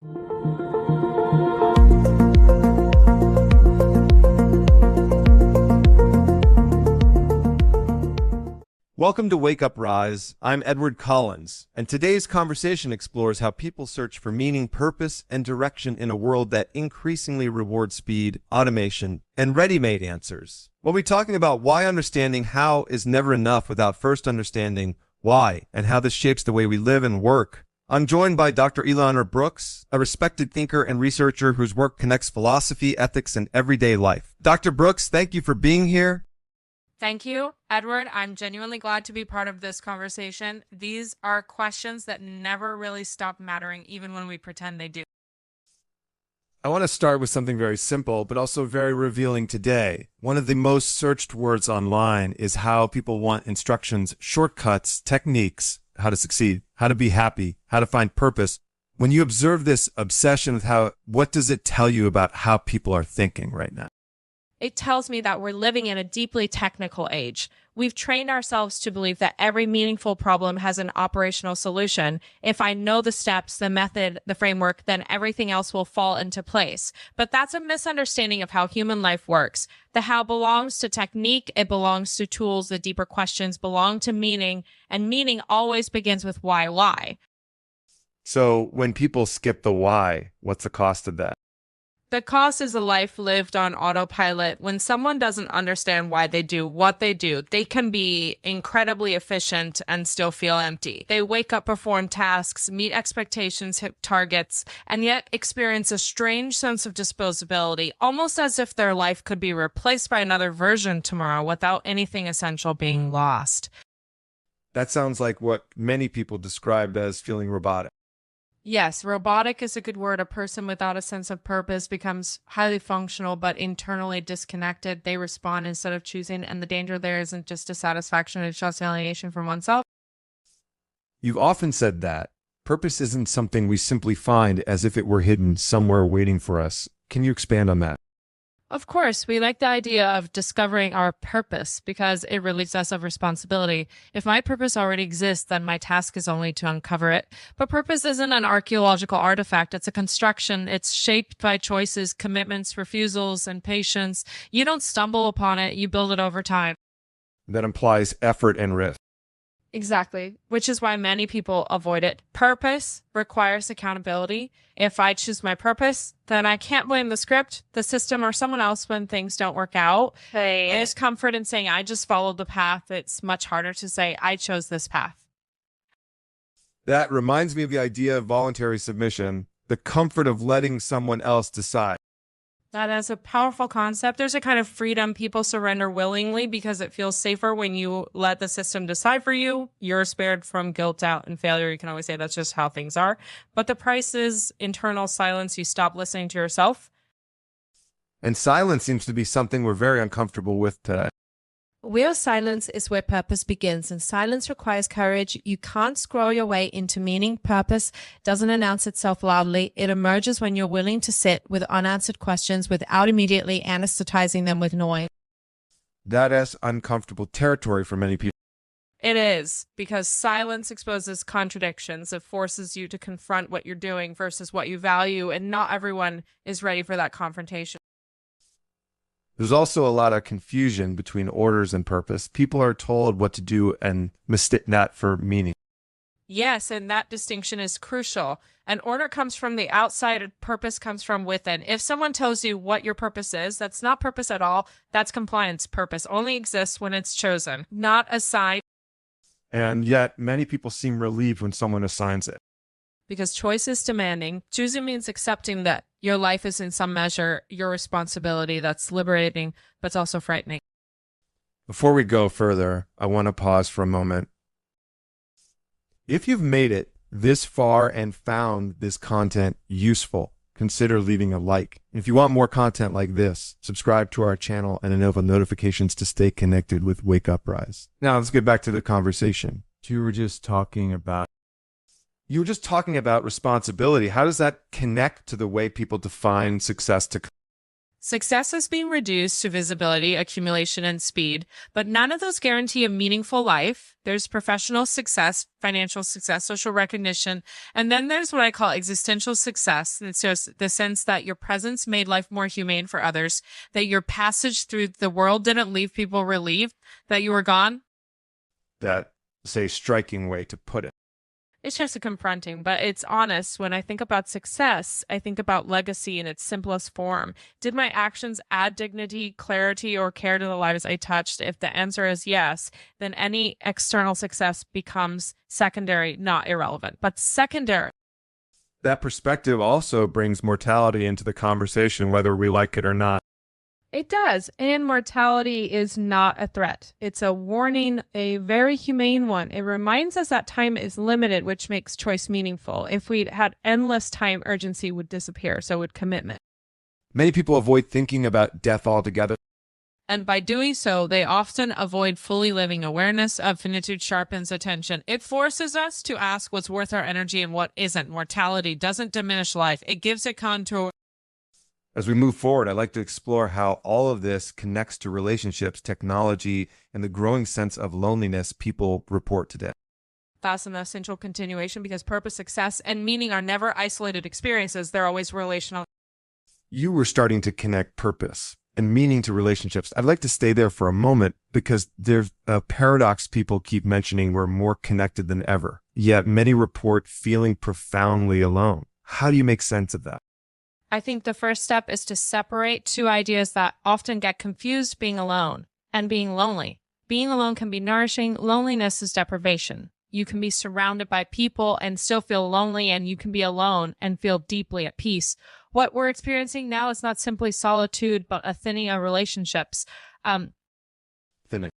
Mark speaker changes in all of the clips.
Speaker 1: Welcome to Wake Up Rise. I'm Edward Collins, and today's conversation explores how people search for meaning, purpose, and direction in a world that increasingly rewards speed, automation, and ready-made answers. We'll be talking about why understanding how is never enough without first understanding why, and how this shapes the way we live and work. I'm joined by Dr. Eleanor Brooks, a respected thinker and researcher whose work connects philosophy, ethics, and everyday life. Dr. Brooks, thank you for being here.
Speaker 2: Thank you, Edward. I'm genuinely glad to be part of this conversation. These are questions that never really stop mattering, even when we pretend they do.
Speaker 1: I want to start with something very simple, but also very revealing today. One of the most searched words online is how people want instructions, shortcuts, techniques, how to succeed, how to be happy, how to find purpose. When you observe this obsession with what does it tell you about how people are thinking right now?
Speaker 2: It tells me that we're living in a deeply technical age. We've trained ourselves to believe that every meaningful problem has an operational solution. If I know the steps, the method, the framework, then everything else will fall into place. But that's a misunderstanding of how human life works. The how belongs to technique, it belongs to tools, the deeper questions belong to meaning, and meaning always begins with why.
Speaker 1: So when people skip the why, what's the cost of that?
Speaker 2: The cost is a life lived on autopilot. When someone doesn't understand why they do what they do, they can be incredibly efficient and still feel empty. They wake up, perform tasks, meet expectations, hit targets, and yet experience a strange sense of disposability, almost as if their life could be replaced by another version tomorrow without anything essential being lost.
Speaker 1: That sounds like what many people described as feeling robotic.
Speaker 2: Yes, robotic is a good word. A person without a sense of purpose becomes highly functional, but internally disconnected. They respond instead of choosing, and the danger there isn't just dissatisfaction, it's just alienation from oneself.
Speaker 1: You've often said that purpose isn't something we simply find as if it were hidden somewhere waiting for us. Can you expand on that?
Speaker 2: Of course, we like the idea of discovering our purpose because it relieves us of responsibility. If my purpose already exists, then my task is only to uncover it. But purpose isn't an archaeological artifact. It's a construction. It's shaped by choices, commitments, refusals, and patience. You don't stumble upon it. You build it over time.
Speaker 1: That implies effort and risk.
Speaker 2: Exactly, which is why many people avoid it. Purpose requires accountability. If I choose my purpose, then I can't blame the script, the system, or someone else when things don't work out. There's comfort in saying I just followed the path. It's much harder to say I chose this path.
Speaker 1: That reminds me of the idea of voluntary submission, the comfort of letting someone else decide.
Speaker 2: That is a powerful concept. There's a kind of freedom people surrender willingly because it feels safer when you let the system decide for you. You're spared from guilt, doubt, and failure. You can always say that's just how things are. But the price is internal silence. You stop listening to yourself.
Speaker 1: And silence seems to be something we're very uncomfortable with today.
Speaker 2: Where silence is where purpose begins, and silence requires courage. You can't scroll your way into meaning. Purpose doesn't announce itself loudly. It emerges when you're willing to sit with unanswered questions without immediately anesthetizing them with noise.
Speaker 1: That is uncomfortable territory for many people.
Speaker 2: It is, because silence exposes contradictions. It forces you to confront what you're doing versus what you value, and not everyone is ready for that confrontation.
Speaker 1: There's also a lot of confusion between orders and purpose. People are told what to do and mistake that for meaning.
Speaker 2: Yes, and that distinction is crucial. An order comes from the outside, and purpose comes from within. If someone tells you what your purpose is, that's not purpose at all. That's compliance. Purpose only exists when it's chosen, not assigned.
Speaker 1: And yet, many people seem relieved when someone assigns it.
Speaker 2: Because choice is demanding. Choosing means accepting that your life is in some measure your responsibility. That's liberating, but it's also frightening.
Speaker 1: Before we go further, I want to pause for a moment. If you've made it this far and found this content useful, consider leaving a like. If you want more content like this, subscribe to our channel and enable notifications to stay connected with Wake Up Rise. Now let's get back to the conversation. You were just talking about responsibility. How does that connect to the way people define success?
Speaker 2: Success is being reduced to visibility, accumulation, and speed, but none of those guarantee a meaningful life. There's professional success, financial success, social recognition, and then there's what I call existential success. It's just the sense that your presence made life more humane for others, that your passage through the world didn't leave people relieved that you were gone.
Speaker 1: That's a striking way to put it.
Speaker 2: It's just a confronting, but it's honest. When I think about success, I think about legacy in its simplest form. Did my actions add dignity, clarity, or care to the lives I touched? If the answer is yes, then any external success becomes secondary, not irrelevant, but secondary.
Speaker 1: That perspective also brings mortality into the conversation, whether we like it or not.
Speaker 2: It does. And mortality is not a threat. It's a warning, a very humane one. It reminds us that time is limited, which makes choice meaningful. If we had endless time, urgency would disappear. So would commitment.
Speaker 1: Many people avoid thinking about death altogether.
Speaker 2: And by doing so, they often avoid fully living. Awareness of finitude sharpens attention. It forces us to ask what's worth our energy and what isn't. Mortality doesn't diminish life. It gives it contour.
Speaker 1: As we move forward, I'd like to explore how all of this connects to relationships, technology, and the growing sense of loneliness people report today.
Speaker 2: That's an essential continuation because purpose, success, and meaning are never isolated experiences. They're always relational.
Speaker 1: You were starting to connect purpose and meaning to relationships. I'd like to stay there for a moment because there's a paradox people keep mentioning: we're more connected than ever. Yet many report feeling profoundly alone. How do you make sense of that?
Speaker 2: I think the first step is to separate two ideas that often get confused: being alone and being lonely. Being alone can be nourishing. Loneliness is deprivation. You can be surrounded by people and still feel lonely, and you can be alone and feel deeply at peace. What we're experiencing now is not simply solitude, but a thinning of relationships.
Speaker 1: Thinning.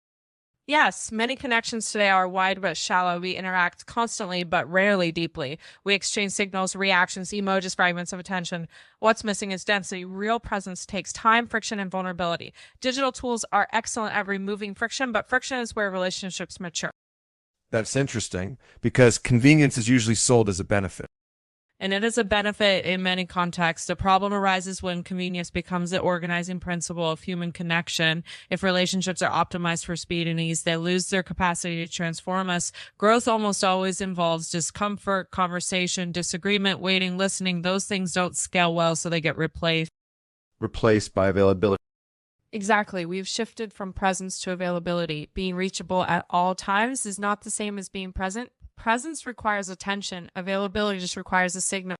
Speaker 2: Yes, many connections today are wide but shallow. We interact constantly but rarely deeply. We exchange signals, reactions, emojis, fragments of attention. What's missing is density. Real presence takes time, friction, and vulnerability. Digital tools are excellent at removing friction, but friction is where relationships mature.
Speaker 1: That's interesting because convenience is usually sold as a benefit.
Speaker 2: And it is a benefit in many contexts. The problem arises when convenience becomes the organizing principle of human connection. If relationships are optimized for speed and ease, they lose their capacity to transform us. Growth almost always involves discomfort, conversation, disagreement, waiting, listening. Those things don't scale well, so they get replaced.
Speaker 1: Replaced by availability.
Speaker 2: Exactly. We've shifted from presence to availability. Being reachable at all times is not the same as being present. Presence requires attention. Availability just requires a signal.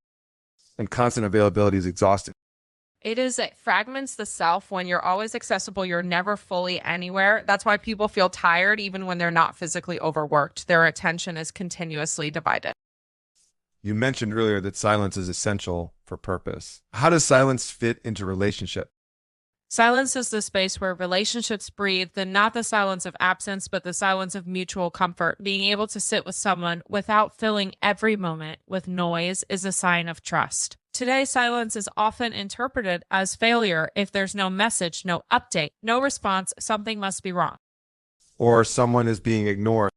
Speaker 1: And constant availability is exhausting.
Speaker 2: It fragments the self. When you're always accessible, you're never fully anywhere. That's why people feel tired even when they're not physically overworked. Their attention is continuously divided.
Speaker 1: You mentioned earlier that silence is essential for purpose. How does silence fit into relationship?
Speaker 2: Silence is the space where relationships breathe, then not the silence of absence, but the silence of mutual comfort. Being able to sit with someone without filling every moment with noise is a sign of trust. Today, silence is often interpreted as failure. If there's no message, no update, no response, something must be wrong.
Speaker 1: Or someone is being ignored.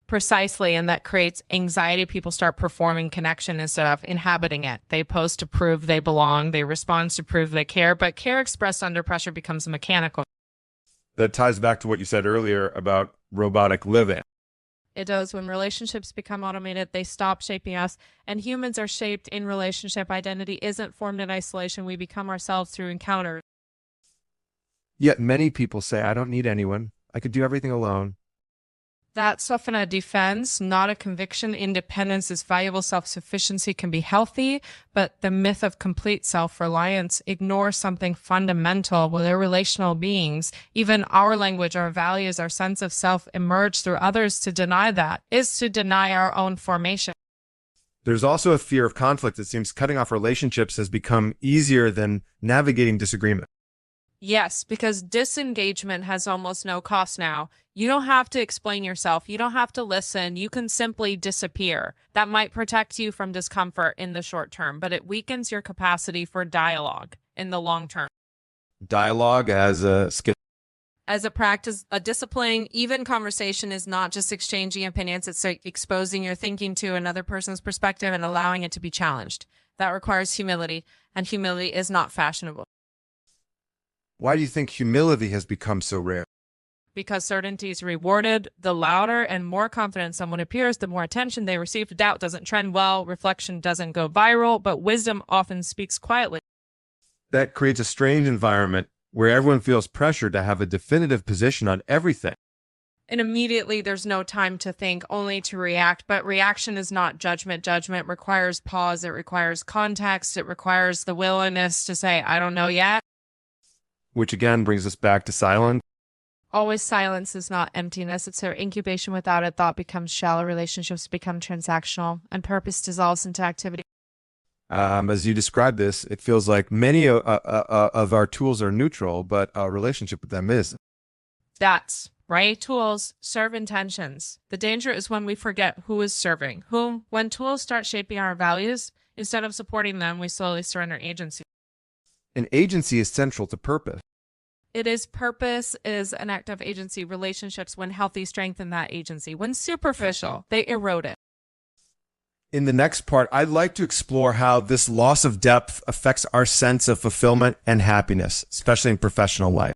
Speaker 2: Precisely, and that creates anxiety. People start performing connection instead of inhabiting it. They post to prove they belong. They respond to prove they care, but care expressed under pressure becomes mechanical.
Speaker 1: That ties back to what you said earlier about robotic living.
Speaker 2: It does. When relationships become automated, they stop shaping us, and humans are shaped in relationship. Identity isn't formed in isolation. We become ourselves through encounters.
Speaker 1: Yet many people say, I don't need anyone. I could do everything alone.
Speaker 2: That's often a defense, not a conviction. Independence is valuable. Self-sufficiency can be healthy, but the myth of complete self-reliance ignores something fundamental. Well, they're relational beings. Even our language, our values, our sense of self emerge through others. To deny that is to deny our own formation.
Speaker 1: There's also a fear of conflict. It seems cutting off relationships has become easier than navigating disagreement.
Speaker 2: Yes, because disengagement has almost no cost now. You don't have to explain yourself. You don't have to listen. You can simply disappear. That might protect you from discomfort in the short term, but it weakens your capacity for dialogue in the long term.
Speaker 1: Dialogue as a skill.
Speaker 2: As a practice, a discipline, even conversation is not just exchanging opinions. It's like exposing your thinking to another person's perspective and allowing it to be challenged. That requires humility, and humility is not fashionable.
Speaker 1: Why do you think humility has become so rare?
Speaker 2: Because certainty is rewarded. The louder and more confident someone appears, the more attention they receive. Doubt doesn't trend well, reflection doesn't go viral, but wisdom often speaks quietly.
Speaker 1: That creates a strange environment where everyone feels pressure to have a definitive position on everything.
Speaker 2: And immediately there's no time to think, only to react. But reaction is not judgment. Judgment requires pause. It requires context. It requires the willingness to say, I don't know yet.
Speaker 1: Which again brings us back to silence.
Speaker 2: Always silence is not emptiness. It's their incubation. Without it, thought becomes shallow, relationships become transactional, and purpose dissolves into activity.
Speaker 1: As you describe this, it feels like many of our tools are neutral, but our relationship with them is.
Speaker 2: That's right. Tools serve intentions. The danger is when we forget who is serving whom. When tools start shaping our values, instead of supporting them, we slowly surrender agency.
Speaker 1: An agency is central to purpose.
Speaker 2: It is purpose is an act of agency. Relationships, when healthy, strengthen that agency. When superficial, they erode it.
Speaker 1: In the next part, I'd like to explore how this loss of depth affects our sense of fulfillment and happiness, especially in professional life.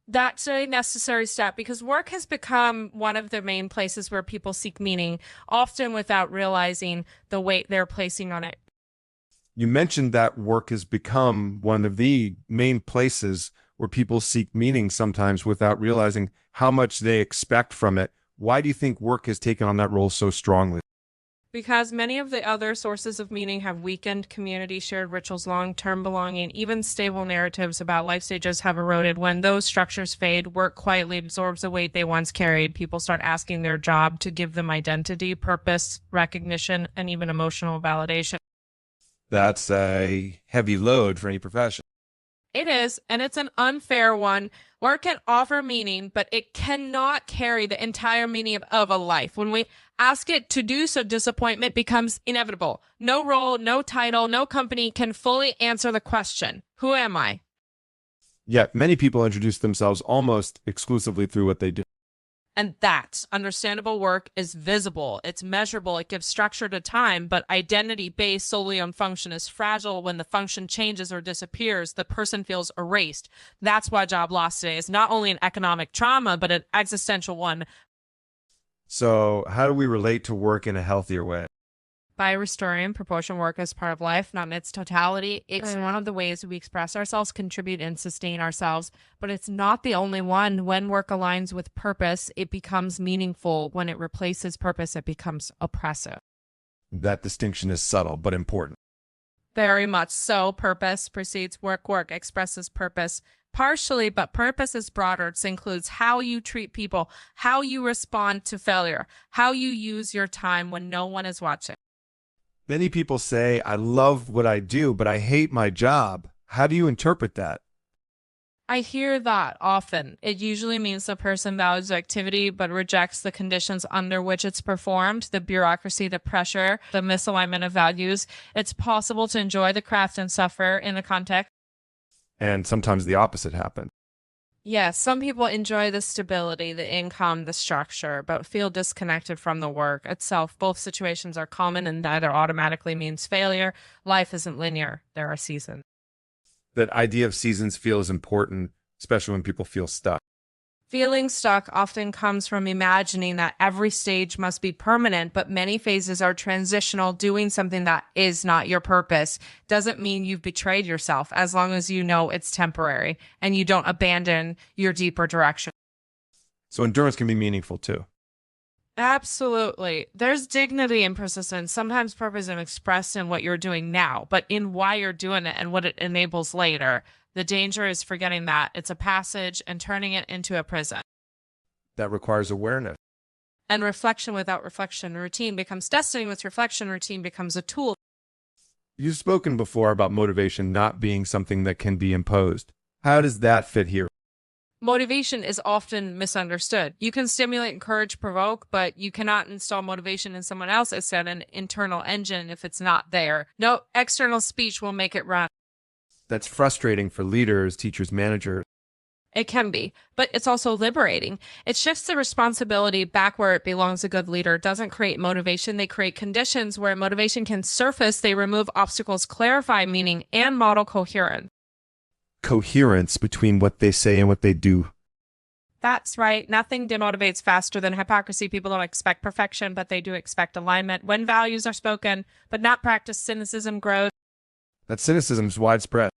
Speaker 2: That's a necessary step because work has become one of the main places where people seek meaning, often without realizing the weight they're placing on it.
Speaker 1: You mentioned that work has become one of the main places where people seek meaning sometimes without realizing how much they expect from it. Why do you think work has taken on that role so strongly?
Speaker 2: Because many of the other sources of meaning have weakened. Community, shared rituals, long-term belonging, even stable narratives about life stages have eroded. When those structures fade, work quietly absorbs the weight they once carried. People start asking their job to give them identity, purpose, recognition, and even emotional validation.
Speaker 1: That's a heavy load for any profession.
Speaker 2: It is, and it's an unfair one. Work can offer meaning, but it cannot carry the entire meaning of a life. When we ask it to do so, disappointment becomes inevitable. No role, no title, no company can fully answer the question, who am I?
Speaker 1: Yet many people introduce themselves almost exclusively through what they do.
Speaker 2: And that understandable work is visible, it's measurable, it gives structure to time, but identity based solely on function is fragile. When the function changes or disappears, the person feels erased. That's why job loss today is not only an economic trauma, but an existential one.
Speaker 1: So how do we relate to work in a healthier way?
Speaker 2: By restoring proportion work as part of life, not in its totality. It's one of the ways we express ourselves, contribute, and sustain ourselves, but it's not the only one. When work aligns with purpose, it becomes meaningful. When it replaces purpose, it becomes oppressive.
Speaker 1: That distinction is subtle, but important.
Speaker 2: Very much so. Purpose precedes work. Work expresses purpose partially, but purpose is broader. It includes how you treat people, how you respond to failure, how you use your time when no one is watching.
Speaker 1: Many people say, I love what I do, but I hate my job. How do you interpret that?
Speaker 2: I hear that often. It usually means the person values the activity but rejects the conditions under which it's performed, the bureaucracy, the pressure, the misalignment of values. It's possible to enjoy the craft and suffer in the context.
Speaker 1: And sometimes the opposite happens.
Speaker 2: Yes, some people enjoy the stability, the income, the structure, but feel disconnected from the work itself. Both situations are common and neither automatically means failure. Life isn't linear. There are seasons.
Speaker 1: That idea of seasons feels important, especially when people feel stuck.
Speaker 2: Feeling stuck often comes from imagining that every stage must be permanent, but many phases are transitional. Doing something that is not your purpose doesn't mean you've betrayed yourself, as long as you know it's temporary and you don't abandon your deeper direction.
Speaker 1: So endurance can be meaningful too.
Speaker 2: Absolutely. There's dignity in persistence. Sometimes purpose is expressed in what you're doing now, but in why you're doing it and what it enables later. The danger is forgetting that it's a passage and turning it into a prison.
Speaker 1: That requires awareness.
Speaker 2: And reflection without reflection. Routine becomes destiny. With reflection, routine becomes a tool.
Speaker 1: You've spoken before about motivation not being something that can be imposed. How does that fit here?
Speaker 2: Motivation is often misunderstood. You can stimulate, encourage, provoke, but you cannot install motivation in someone else. It's an internal engine if it's not there. No external speech will make it run.
Speaker 1: That's frustrating for leaders, teachers, managers.
Speaker 2: It can be, but it's also liberating. It shifts the responsibility back where it belongs. A good leader doesn't create motivation. They create conditions where motivation can surface. They remove obstacles, clarify meaning, and model coherence.
Speaker 1: coherence between what they say and what they do.
Speaker 2: That's right. Nothing demotivates faster than hypocrisy. People don't expect perfection, but they do expect alignment. When values are spoken, but not practiced, cynicism grows.
Speaker 1: That cynicism is widespread.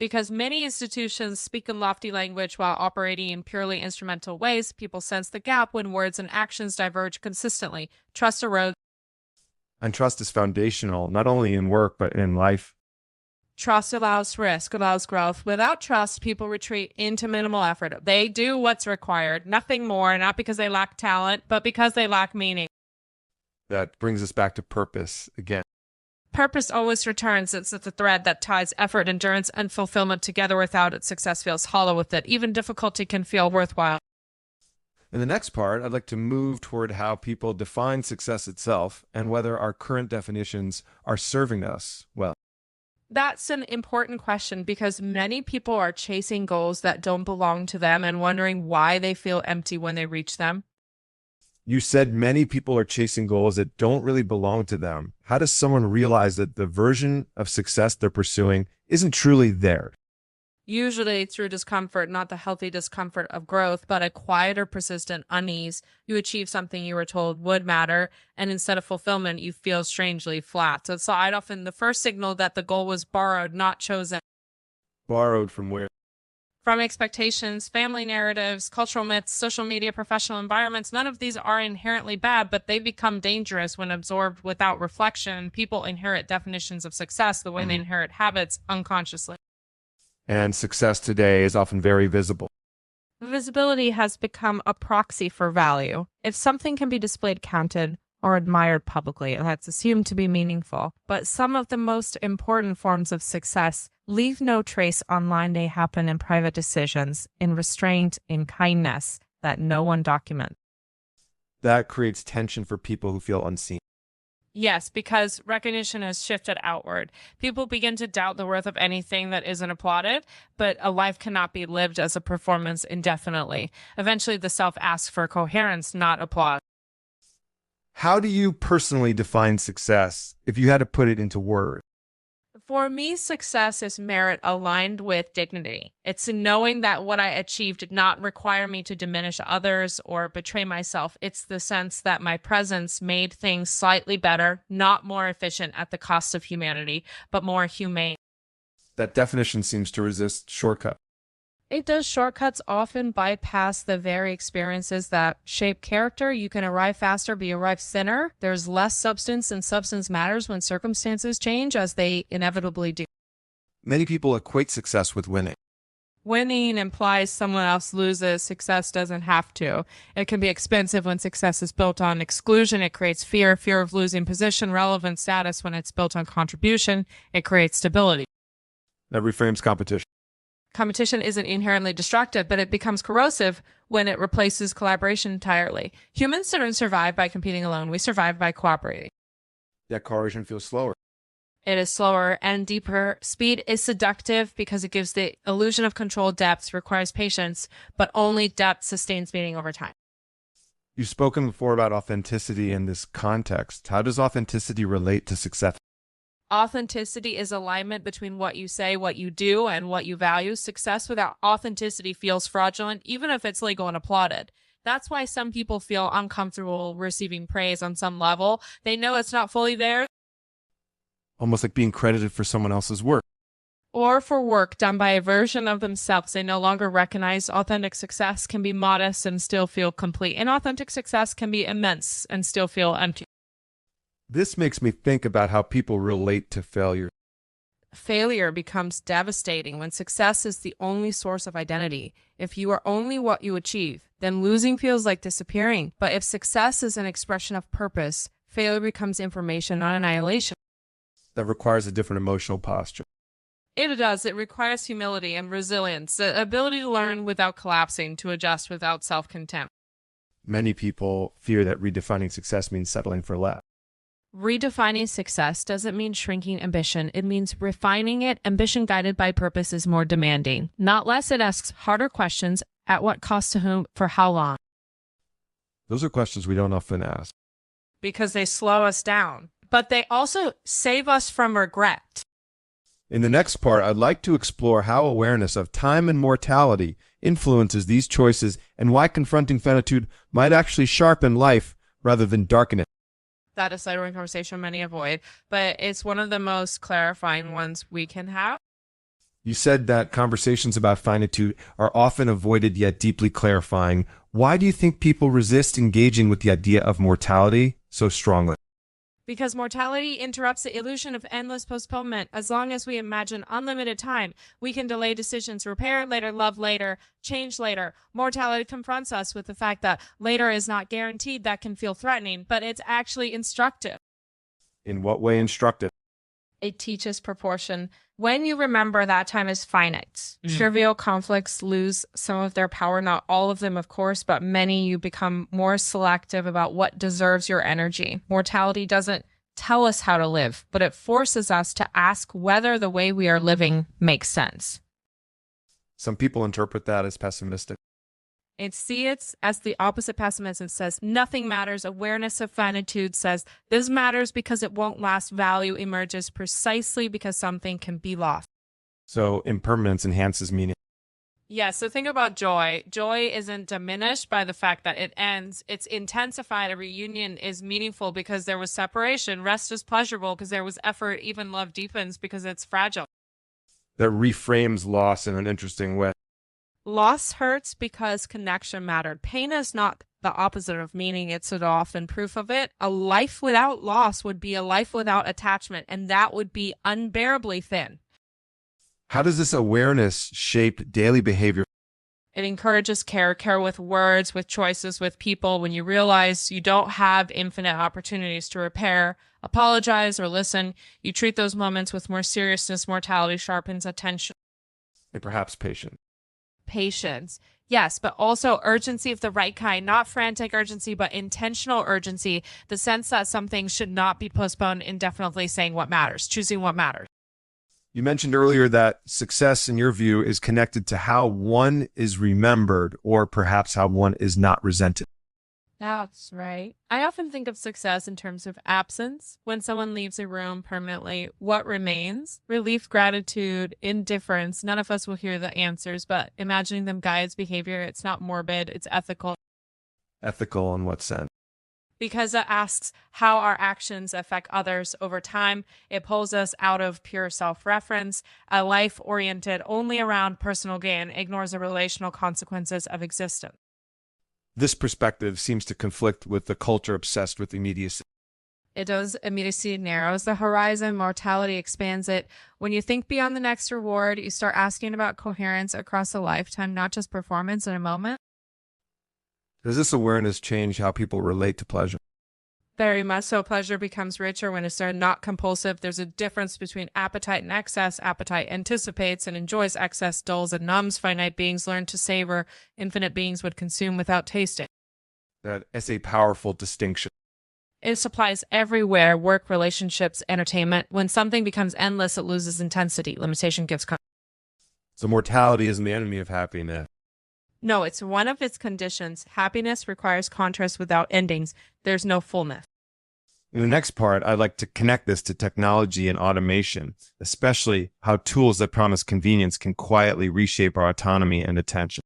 Speaker 2: Because many institutions speak in lofty language while operating in purely instrumental ways, people sense the gap when words and actions diverge consistently. Trust erodes.
Speaker 1: And trust is foundational, not only in work, but in life.
Speaker 2: Trust allows risk, allows growth. Without trust, people retreat into minimal effort. They do what's required, nothing more, not because they lack talent, but because they lack meaning.
Speaker 1: That brings us back to purpose again.
Speaker 2: Purpose always returns. It's the thread that ties effort, endurance, and fulfillment together. Without it, success feels hollow. With it, even difficulty can feel worthwhile.
Speaker 1: In the next part, I'd like to move toward how people define success itself and whether our current definitions are serving us well.
Speaker 2: That's an important question because many people are chasing goals that don't belong to them and wondering why they feel empty when they reach them.
Speaker 1: You said many people are chasing goals that don't really belong to them. How does someone realize that the version of success they're pursuing isn't truly theirs?
Speaker 2: Usually through discomfort, not the healthy discomfort of growth, but a quieter, persistent unease. You achieve something you were told would matter, and instead of fulfillment, you feel strangely flat. So it's often the first signal that the goal was borrowed, not chosen.
Speaker 1: Borrowed from where?
Speaker 2: From expectations, family narratives, cultural myths, social media, professional environments. None of these are inherently bad, but they become dangerous when absorbed without reflection. People inherit definitions of success the way they inherit habits unconsciously.
Speaker 1: And success today is often very visible.
Speaker 2: Visibility has become a proxy for value. If something can be displayed, counted, or admired publicly, that's assumed to be meaningful. But some of the most important forms of success leave no trace online. They happen in private decisions, in restraint, in kindness that no one documents.
Speaker 1: That creates tension for people who feel unseen.
Speaker 2: Yes, because recognition has shifted outward. People begin to doubt the worth of anything that isn't applauded, but a life cannot be lived as a performance indefinitely. Eventually, the self asks for coherence, not applause.
Speaker 1: How do you personally define success if you had to put it into words?
Speaker 2: For me, success is merit aligned with dignity. It's knowing that what I achieved did not require me to diminish others or betray myself. It's the sense that my presence made things slightly better, not more efficient at the cost of humanity, but more humane.
Speaker 1: That definition seems to resist shortcuts.
Speaker 2: It does. Shortcuts often bypass the very experiences that shape character. You can arrive faster, but you arrive thinner. There's less substance, and substance matters when circumstances change, as they inevitably do.
Speaker 1: Many people equate success with winning.
Speaker 2: Winning implies someone else loses. Success doesn't have to. It can be expensive when success is built on exclusion. It creates fear of losing position, relevant status. When it's built on contribution, it creates stability.
Speaker 1: That reframes competition.
Speaker 2: Competition isn't inherently destructive, but it becomes corrosive when it replaces collaboration entirely. Humans don't survive by competing alone. We survive by cooperating.
Speaker 1: That cooperation feels slower.
Speaker 2: It is slower and deeper. Speed is seductive because it gives the illusion of control. Depth requires patience, but only depth sustains meaning over time.
Speaker 1: You've spoken before about authenticity in this context. How does authenticity relate to success?
Speaker 2: Authenticity is alignment between what you say, what you do, and what you value. Success without authenticity feels fraudulent, even if it's legal and applauded. That's why some people feel uncomfortable receiving praise on some level. They know it's not fully theirs.
Speaker 1: Almost like being credited for someone else's work.
Speaker 2: Or for work done by a version of themselves. They no longer recognize authentic success can be modest and still feel complete. Inauthentic success can be immense and still feel empty.
Speaker 1: This makes me think about how people relate to failure.
Speaker 2: Failure becomes devastating when success is the only source of identity. If you are only what you achieve, then losing feels like disappearing. But if success is an expression of purpose, failure becomes information, not annihilation.
Speaker 1: That requires a different emotional posture.
Speaker 2: It does. It requires humility and resilience, the ability to learn without collapsing, to adjust without self-contempt.
Speaker 1: Many people fear that redefining success means settling for less.
Speaker 2: Redefining success doesn't mean shrinking ambition. It means refining it. Ambition guided by purpose is more demanding. Not less, it asks harder questions. At what cost, to whom, for how long?
Speaker 1: Those are questions we don't often ask.
Speaker 2: Because they slow us down. But they also save us from regret.
Speaker 1: In the next part, I'd like to explore how awareness of time and mortality influences these choices and why confronting finitude might actually sharpen life rather than darken it.
Speaker 2: That is a sideways conversation many avoid, but it's one of the most clarifying ones we can have.
Speaker 1: You said that conversations about finitude are often avoided yet deeply clarifying. Why do you think people resist engaging with the idea of mortality so strongly?
Speaker 2: Because mortality interrupts the illusion of endless postponement. As long as we imagine unlimited time, we can delay decisions, repair later, love later, change later. Mortality confronts us with the fact that later is not guaranteed. That can feel threatening, but it's actually instructive.
Speaker 1: In what way instructive?
Speaker 2: It teaches proportion. When you remember that time is finite, trivial conflicts lose some of their power. Not all of them, of course, but many. You become more selective about what deserves your energy. Mortality doesn't tell us how to live, but it forces us to ask whether the way we are living makes sense.
Speaker 1: Some people interpret that as pessimistic.
Speaker 2: It sees it as the opposite. Pessimism says nothing matters. Awareness of finitude says this matters because it won't last. Value emerges precisely because something can be lost.
Speaker 1: So impermanence enhances meaning.
Speaker 2: Yeah, so think about joy. Joy isn't diminished by the fact that it ends. It's intensified. A reunion is meaningful because there was separation. Rest is pleasurable because there was effort. Even love deepens because it's fragile.
Speaker 1: That reframes loss in an interesting way.
Speaker 2: Loss hurts because connection mattered. Pain is not the opposite of meaning. It's often proof of it. A life without loss would be a life without attachment, and that would be unbearably thin.
Speaker 1: How does this awareness shape daily behavior?
Speaker 2: It encourages care with words, with choices, with people. When you realize you don't have infinite opportunities to repair, apologize, or listen, you treat those moments with more seriousness. Mortality sharpens attention.
Speaker 1: And perhaps patience.
Speaker 2: Patience. Yes, but also urgency of the right kind, not frantic urgency, but intentional urgency. The sense that something should not be postponed indefinitely, saying what matters, choosing what matters.
Speaker 1: You mentioned earlier that success, in your view, is connected to how one is remembered or perhaps how one is not resented.
Speaker 2: That's right. I often think of success in terms of absence. When someone leaves a room permanently, what remains? Relief, gratitude, indifference. None of us will hear the answers, but imagining them guides behavior. It's not morbid, it's ethical.
Speaker 1: Ethical in what sense?
Speaker 2: Because it asks how our actions affect others over time. It pulls us out of pure self-reference. A life oriented only around personal gain ignores the relational consequences of existence.
Speaker 1: This perspective seems to conflict with the culture obsessed with immediacy.
Speaker 2: It does. Immediacy narrows the horizon. Mortality expands it. When you think beyond the next reward, you start asking about coherence across a lifetime, not just performance in a moment.
Speaker 1: Does this awareness change how people relate to pleasure?
Speaker 2: Very much so. Pleasure becomes richer when it's not compulsive. There's a difference between appetite and excess. Appetite anticipates and enjoys. Excess dulls and numbs. Finite beings learn to savor. Infinite beings would consume without tasting.
Speaker 1: That is a powerful distinction.
Speaker 2: It applies everywhere. Work, relationships, entertainment. When something becomes endless, it loses intensity. Limitation gives
Speaker 1: So mortality isn't the enemy of happiness.
Speaker 2: No, it's one of its conditions. Happiness requires contrast without endings. There's no fullness.
Speaker 1: In the next part, I'd like to connect this to technology and automation, especially how tools that promise convenience can quietly reshape our autonomy and attention.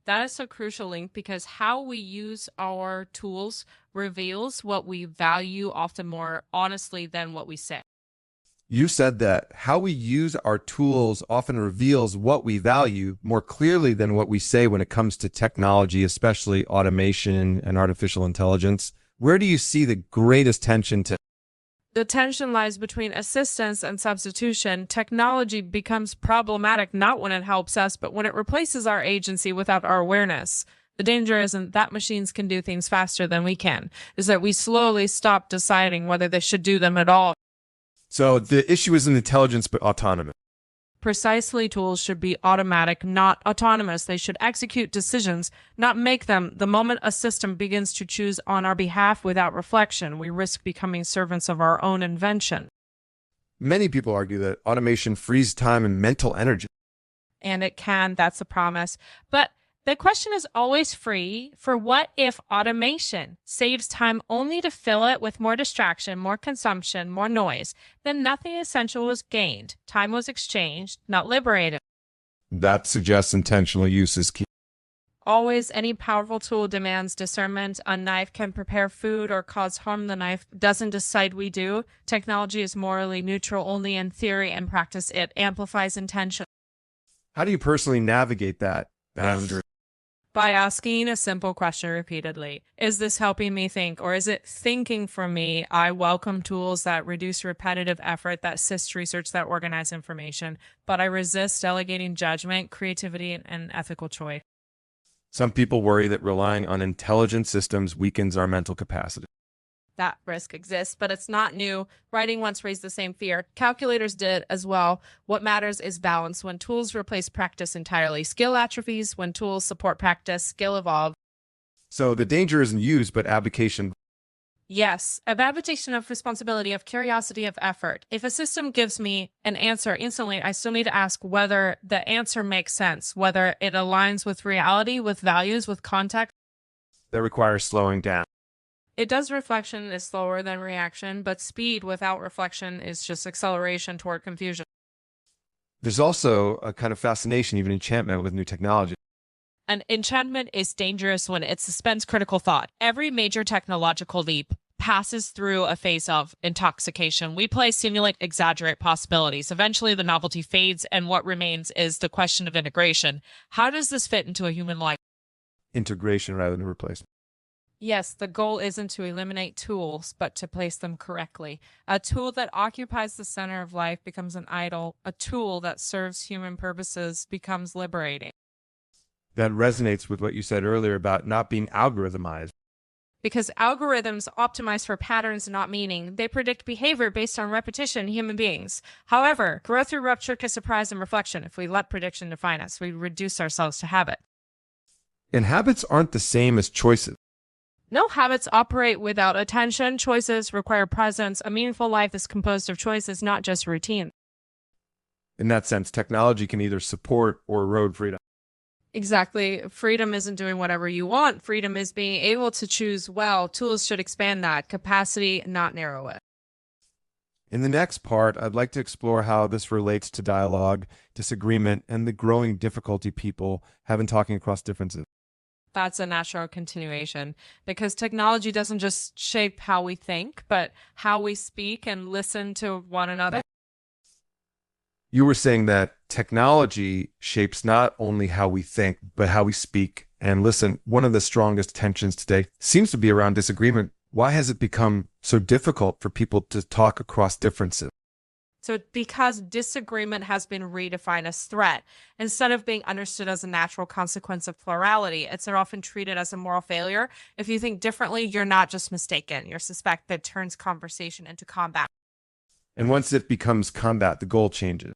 Speaker 2: That is a crucial link because how we use our tools reveals what we value often more honestly than what we say.
Speaker 1: You said that how we use our tools often reveals what we value more clearly than what we say when it comes to technology, especially automation and artificial intelligence. Where do you see the greatest tension to?
Speaker 2: The tension lies between assistance and substitution. Technology becomes problematic not when it helps us, but when it replaces our agency without our awareness. The danger isn't that machines can do things faster than we can, is that we slowly stop deciding whether they should do them at all.
Speaker 1: So the issue isn't intelligence, but autonomous.
Speaker 2: Precisely, tools should be automatic, not autonomous. They should execute decisions, not make them. The moment a system begins to choose on our behalf without reflection, we risk becoming servants of our own invention.
Speaker 1: Many people argue that automation frees time and mental energy.
Speaker 2: And it can, that's a promise. But The question is always free for what if automation saves time only to fill it with more distraction, more consumption, more noise? Then nothing essential was gained. Time was exchanged, not liberated.
Speaker 1: That suggests intentional use is key.
Speaker 2: Always, any powerful tool demands discernment. A knife can prepare food or cause harm. The knife doesn't decide we do. Technology is morally neutral only in theory and practice. It amplifies intention.
Speaker 1: How do you personally navigate that boundary?
Speaker 2: By asking a simple question repeatedly. Is this helping me think, or is it thinking for me? I welcome tools that reduce repetitive effort, that assist research, that organize information, but I resist delegating judgment, creativity, and ethical choice.
Speaker 1: Some people worry that relying on intelligent systems weakens our mental capacity.
Speaker 2: That risk exists, but it's not new. Writing once raised the same fear. Calculators did as well. What matters is balance. When tools replace practice entirely, skill atrophies. When tools support practice, skill evolves.
Speaker 1: So the danger isn't use, but abdication.
Speaker 2: Yes, of abdication of responsibility, of curiosity, of effort. If a system gives me an answer instantly, I still need to ask whether the answer makes sense, whether it aligns with reality, with values, with context.
Speaker 1: That requires slowing down.
Speaker 2: It does. Reflection is slower than reaction, but speed without reflection is just acceleration toward confusion.
Speaker 1: There's also a kind of fascination, even enchantment with new technology.
Speaker 2: And enchantment is dangerous when it suspends critical thought. Every major technological leap passes through a phase of intoxication. We play, simulate, exaggerate possibilities. Eventually, the novelty fades, and what remains is the question of integration. How does this fit into a human life?
Speaker 1: Integration rather than replacement.
Speaker 2: Yes, the goal isn't to eliminate tools, but to place them correctly. A tool that occupies the center of life becomes an idol. A tool that serves human purposes becomes liberating.
Speaker 1: That resonates with what you said earlier about not being algorithmized.
Speaker 2: Because algorithms optimize for patterns, not meaning. They predict behavior based on repetition, human beings. However, growth through rupture to surprise and reflection. If we let prediction define us, we reduce ourselves to habit.
Speaker 1: And habits aren't the same as choices.
Speaker 2: No, habits operate without attention. Choices require presence. A meaningful life is composed of choices, not just routine.
Speaker 1: In that sense, technology can either support or erode freedom.
Speaker 2: Exactly. Freedom isn't doing whatever you want. Freedom is being able to choose well. Tools should expand that capacity, not narrow it.
Speaker 1: In the next part, I'd like to explore how this relates to dialogue, disagreement, and the growing difficulty people have in talking across differences.
Speaker 2: That's a natural continuation because technology doesn't just shape how we think, but how we speak and listen to one another.
Speaker 1: You were saying that technology shapes not only how we think, but how we speak and listen. One of the strongest tensions today seems to be around disagreement. Why has it become so difficult for people to talk across differences?
Speaker 2: So because disagreement has been redefined as threat, instead of being understood as a natural consequence of plurality, it's often treated as a moral failure. If you think differently, you're not just mistaken. You're suspect. That turns conversation into combat.
Speaker 1: And once it becomes combat, the goal changes.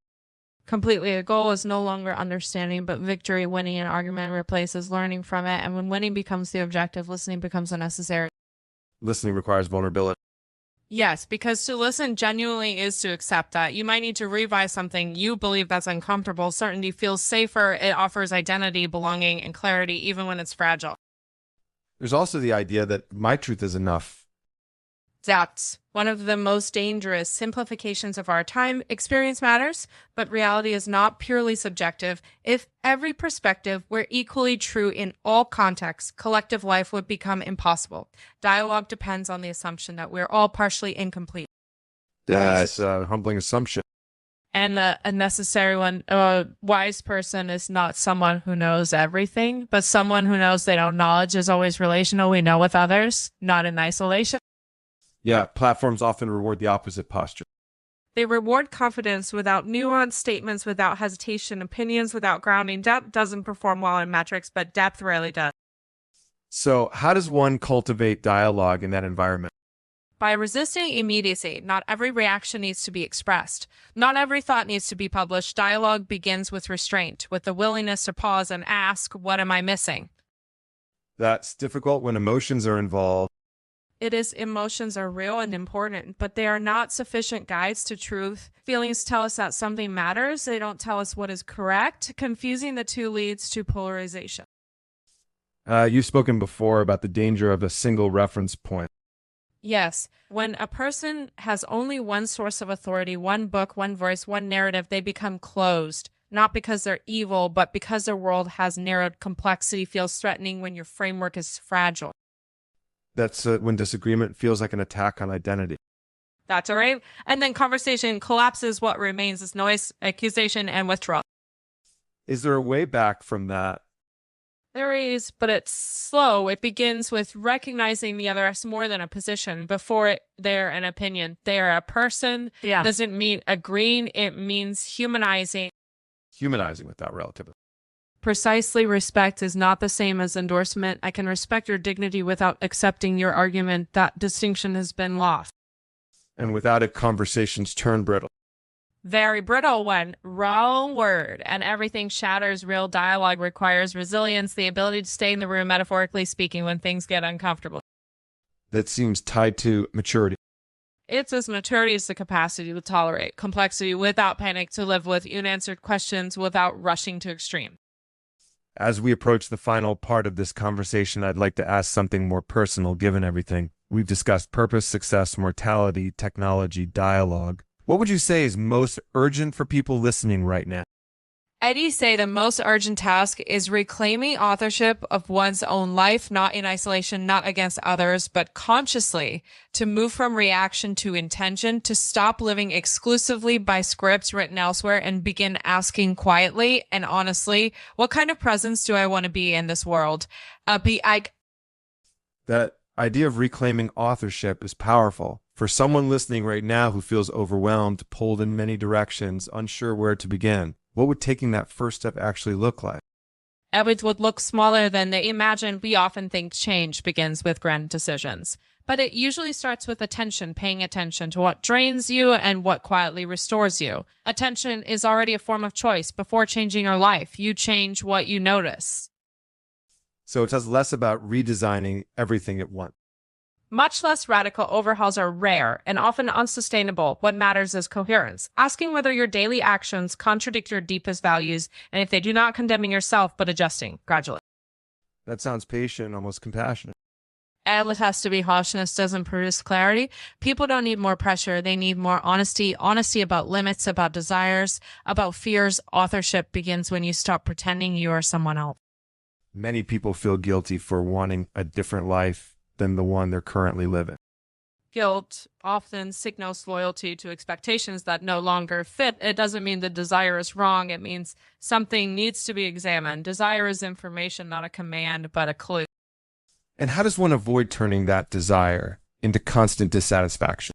Speaker 2: Completely. The goal is no longer understanding, but victory. Winning an argument replaces learning from it. And when winning becomes the objective, listening becomes unnecessary.
Speaker 1: Listening requires vulnerability.
Speaker 2: Yes, because to listen genuinely is to accept that. You might need to revise something you believe that's uncomfortable. Certainty feels safer. It offers identity, belonging, and clarity, even when it's fragile.
Speaker 1: There's also the idea that my truth is enough.
Speaker 2: That's one of the most dangerous simplifications of our time. Experience matters, but reality is not purely subjective. If every perspective were equally true in all contexts, collective life would become impossible. Dialogue depends on the assumption that we're all partially incomplete.
Speaker 1: That's a humbling assumption.
Speaker 2: And a necessary one. A wise person is not someone who knows everything, but someone who knows they know knowledge is always relational. We know with others, not in isolation.
Speaker 1: Yeah, platforms often reward the opposite posture.
Speaker 2: They reward confidence without nuance, statements without hesitation, opinions without grounding. Depth doesn't perform well in metrics, but depth rarely does.
Speaker 1: So how does one cultivate dialogue in that environment?
Speaker 2: By resisting immediacy. Not every reaction needs to be expressed. Not every thought needs to be published. Dialogue begins with restraint, with the willingness to pause and ask, what am I missing?
Speaker 1: That's difficult when emotions are involved.
Speaker 2: It is. Emotions are real and important, but they are not sufficient guides to truth. Feelings tell us that something matters. They don't tell us what is correct. Confusing the two leads to polarization.
Speaker 1: You've spoken before about the danger of a single reference point.
Speaker 2: Yes. When a person has only one source of authority, one book, one voice, one narrative, they become closed. Not because they're evil, but because their world has narrowed. Complexity feels threatening when your framework is fragile.
Speaker 1: That's when disagreement feels like an attack on identity.
Speaker 2: That's all right. And then conversation collapses. What remains is noise, accusation, and withdrawal.
Speaker 1: Is there a way back from that?
Speaker 2: There is, but it's slow. It begins with recognizing the other as more than a position. Before they're an opinion, they're a person. Yeah. Doesn't mean agreeing. It means humanizing.
Speaker 1: Humanizing without relativism.
Speaker 2: Precisely, respect is not the same as endorsement. I can respect your dignity without accepting your argument. That distinction has been lost.
Speaker 1: And without it, conversations turn brittle.
Speaker 2: Very brittle one. Wrong word. And everything shatters. Real dialogue requires resilience, the ability to stay in the room, metaphorically speaking, when things get uncomfortable.
Speaker 1: That seems tied to maturity.
Speaker 2: It's as maturity as the capacity to tolerate complexity without panic, to live with unanswered questions without rushing to extreme.
Speaker 1: As we approach the final part of this conversation, I'd like to ask something more personal, given everything. We've discussed purpose, success, mortality, technology, dialogue. What would you say is most urgent for people listening right now?
Speaker 2: Eddie say the most urgent task is reclaiming authorship of one's own life, not in isolation, not against others, but consciously, to move from reaction to intention, to stop living exclusively by scripts written elsewhere and begin asking quietly and honestly, what kind of presence do I want to be in this world?
Speaker 1: That idea of reclaiming authorship is powerful. For someone listening right now who feels overwhelmed, pulled in many directions, unsure where to begin, what would taking that first step actually look like?
Speaker 2: It would look smaller than they imagine. We often think change begins with grand decisions, but it usually starts with attention, paying attention to what drains you and what quietly restores you. Attention is already a form of choice. Before changing your life, you change what you notice.
Speaker 1: So it does less about redesigning everything at once.
Speaker 2: Much less radical overhauls are rare and often unsustainable. What matters is coherence. Asking whether your daily actions contradict your deepest values, and if they do not, condemning yourself, but adjusting gradually.
Speaker 1: That sounds patient, almost compassionate.
Speaker 2: And it has to be. Harshness doesn't produce clarity. People don't need more pressure. They need more honesty. Honesty about limits, about desires, about fears. Authorship begins when you stop pretending you are someone else.
Speaker 1: Many people feel guilty for wanting a different life than the one they're currently living.
Speaker 2: Guilt often signals loyalty to expectations that no longer fit. It doesn't mean the desire is wrong. It means something needs to be examined. Desire is information, not a command, but a clue.
Speaker 1: And how does one avoid turning that desire into constant dissatisfaction?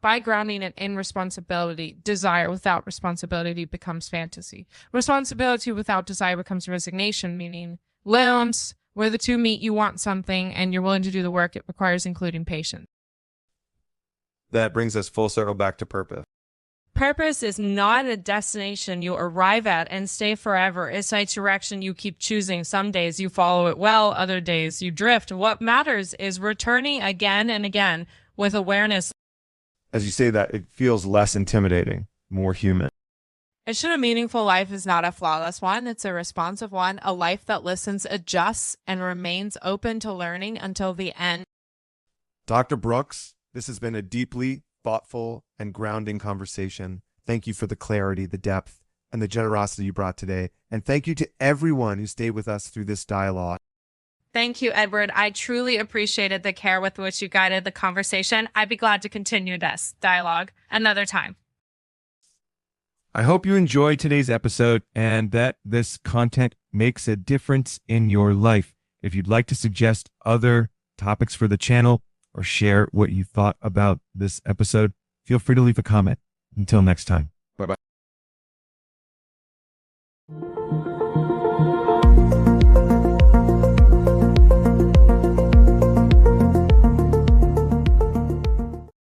Speaker 2: By grounding it in responsibility. Desire without responsibility becomes fantasy. Responsibility without desire becomes resignation, meaning limbs. Where the two meet, you want something and you're willing to do the work it requires, including patience.
Speaker 1: That brings us full circle back to purpose.
Speaker 2: Purpose is not a destination you arrive at and stay forever. It's a direction you keep choosing. Some days you follow it well, other days you drift. What matters is returning again and again with awareness.
Speaker 1: As you say that, it feels less intimidating, more human.
Speaker 2: A meaningful life is not a flawless one. It's a responsive one, a life that listens, adjusts, and remains open to learning until the end.
Speaker 1: Dr. Brooks, this has been a deeply thoughtful and grounding conversation. Thank you for the clarity, the depth, and the generosity you brought today. And thank you to everyone who stayed with us through this dialogue.
Speaker 2: Thank you, Edward. I truly appreciated the care with which you guided the conversation. I'd be glad to continue this dialogue another time.
Speaker 1: I hope you enjoyed today's episode and that this content makes a difference in your life. If you'd like to suggest other topics for the channel or share what you thought about this episode, feel free to leave a comment. Until next time. Bye-bye.